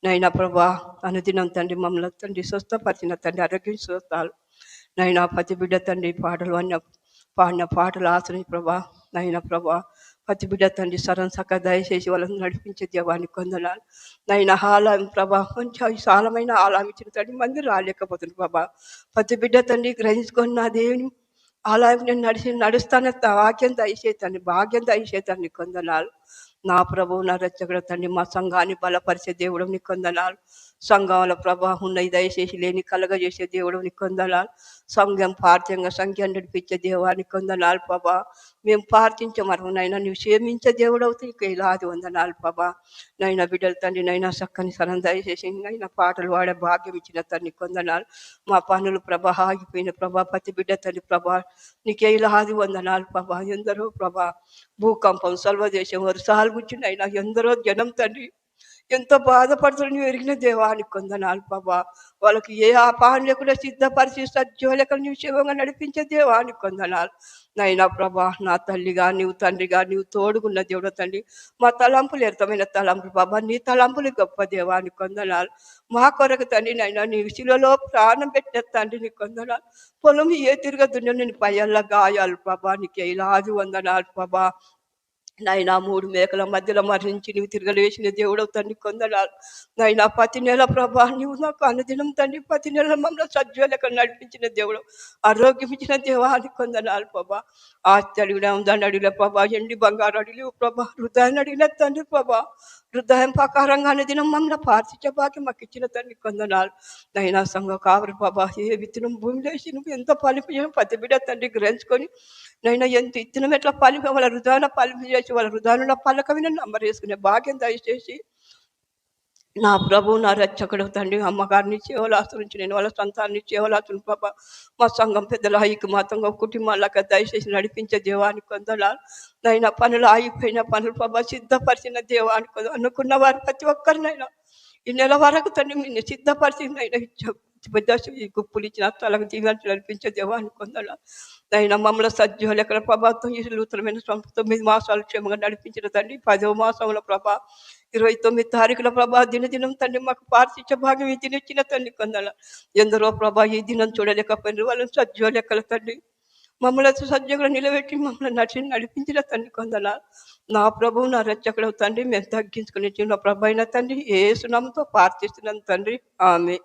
నైనా ప్రభా అనుదినం తండ్రి మమ్మల్ని తండ్రి స్వస్థపరిచిన తండ్రి ఆరోగ్యం స్వస్థాలు నైనా ప్రతి బిడ్డ తండ్రి పాటలు పాడిన పాటలు ఆశ్రయించి ప్రభా నైనా ప్రభా ప్రతి బిడ్డ తండ్రి సక్క దయచేసి వాళ్ళని నడిపించే దేవానికి కొందనాలు నైనా ఆలయం ప్రభా కొంచెం విశాలమైన ఆలయం ఇచ్చిన తండ్రి మంది రాలేకపోతుంది ప్రభా ప్రతి బిడ్డ తండ్రి గ్రహించుకొని నా దేవుని ఆలయం నేను నడుస్తానే వాక్యం దయచేతాన్ని భాగ్యం దయచేతాన్ని కొందనాలు నా ప్రభు నా రచ్చగడ తండ్రి మా సంఘాన్ని బలపరిచే దేవుడు నీ కొందనాలు సంఘంలో ప్రభా ఉన్నది దయచేసి లేని కలగజేసే దేవుడు నీ కొందనాలు సంఘం పార్థ్యంగా సంఖ్య నడిపించే దేవాన్ని కొందనాలు ప్రభా మేము ప్రార్థించమరు నైనా నువ్వు క్షేమించే దేవుడు అవుతాయి ఇక ఇలాది వందనాలు ప్రభా నైనా బిడ్డల తండ్రి నైనా చక్కని సరం దయచేసి నైనా పాటలు పాడే భాగ్యం ఇచ్చిన తండ్రి కొందనాలు మా పనులు ప్రభా ఆగిపోయిన ప్రభా ప్రతి బిడ్డ తండ్రి ప్రభా నీకే ఇలాది వందనాలు ప్రభా ఎందరో ప్రభా భూకంపం సర్వదేశం వరుసాలు కూర్చున్నైనా ఎందరో జనం తండ్రి ఎంతో బాధపడుతున్న నువ్వు ఎరిగిన దేవానికి కొందనాలు బాబా వాళ్ళకి ఏ ఆపాహన లేకుండా సిద్ధపరిచి సజ్జోలేక నువ్వు శివంగా నడిపించే దేవానికి కొందనాలు నైనా ప్రభా నా తల్లిగా నీవు తండ్రిగా నీవు తోడుగున్న దేవుడు తండ్రి మా తలంపులు ఎర్తమైన తలంపులు బాబా నీ తలంపులు గొప్ప దేవానికి కొందనాలు మా కొరకు తండ్రి నైనా నీ శిలలో ప్రాణం పెట్టిన తండ్రి నీ కొందనాలు పొలం ఏ తిరగదున్న నేను పయ్యల్లా గాయాలు బాబా నీకే ఇలాది వందనాలు బాబా నైనా 3 మేకల మధ్యలో మరణించి నువ్వు తిరగలేసిన దేవుడు తండ్రి కొందనాలు నైనా ప్రతి నెల ప్రభా నువ్వు నాకు అనుదినం తండ్రి ప్రతి నెల మమ్మల్ని సజ్జోలక నడిపించిన దేవుడు ఆరోగ్యం ఇచ్చిన దేవానికి కొందనాలు ప్రభా ఆస్తి అడిగిన దాన్ని అడిగిన ప్రభా ఎండి బంగారు అడిగి ప్రభా హృదయాన్ని అడిగిన తండ్రి ప్రభా హృదయం ప్రకారంగా అనుదినం మమ్మల్ని పార్శించే బాకి మాకు ఇచ్చిన తండ్రి కొందనాలు నైనా సంఘ కావరు ప్రభా ఏ విత్తనం భూమిలో వేసి నువ్వు ఎంత పలిపించిన ప్రతి బిడ్డ తండ్రి గ్రహించుకొని నైనా ఎంత ఇత్తనం ఎట్లా పలిపి వాళ్ళ హృదయాన్ని పలిపి చేసి వాళ్ళ హృదయంలో పలక విన నంబర్ వేసుకునే భాగ్యం దయచేసి నా ప్రభు నా రక్షకుడు తండ్రి అమ్మగారిని చేవలాసు నుంచి నేను వాళ్ళ సంతాన్ని చేవలాసు పాప మా సంఘం పెద్దల ఐకమత్యంగా కుటుంబాలకు దయచేసి నడిపించే దేవానికి కొందనాలు నైనా పనులు ఆగిపోయిన పనులు పాప సిద్ధపరిచిన దేవానికి అనుకున్న వారు ప్రతి ఒక్కరినైనా ఈ నెల వరకు తండ్రి మీరు సిద్ధపరిచిందైనా ఇచ్చాం గుప్పులు ఇచ్చిన తలకు దీవెనలు నడిపించే దేవానికి కొందనాలు నైనా మమ్మల్ని సజ్జోలు ఎక్కడ ప్రభావం ఈ నూతనమైన 9 మాసాలు క్షేమంగా నడిపించిన తండ్రి 10వ మాసంలో ప్రభా 29 తారీఖుల ప్రభా దినదినం తండ్రి మాకు పార్శించే భాగ్యం ఈ దినిచ్చిన తండ్రి కొందల ఎందరో ప్రభా ఈ దినం చూడలేకపోయిన వాళ్ళని సజ్జోలు ఎక్కల తండ్రి మమ్మల్ని సజ్జగా నిలబెట్టి మమ్మల్ని నడిపించిన తండ్రి కొందల నా ప్రభు నా రక్షకుడు తండ్రి మేము తగ్గించుకుని చిన్న ప్రభు అయిన తండ్రి ఏ సునామంతో ప్రార్థిస్తున్నాను తండ్రి ఆమె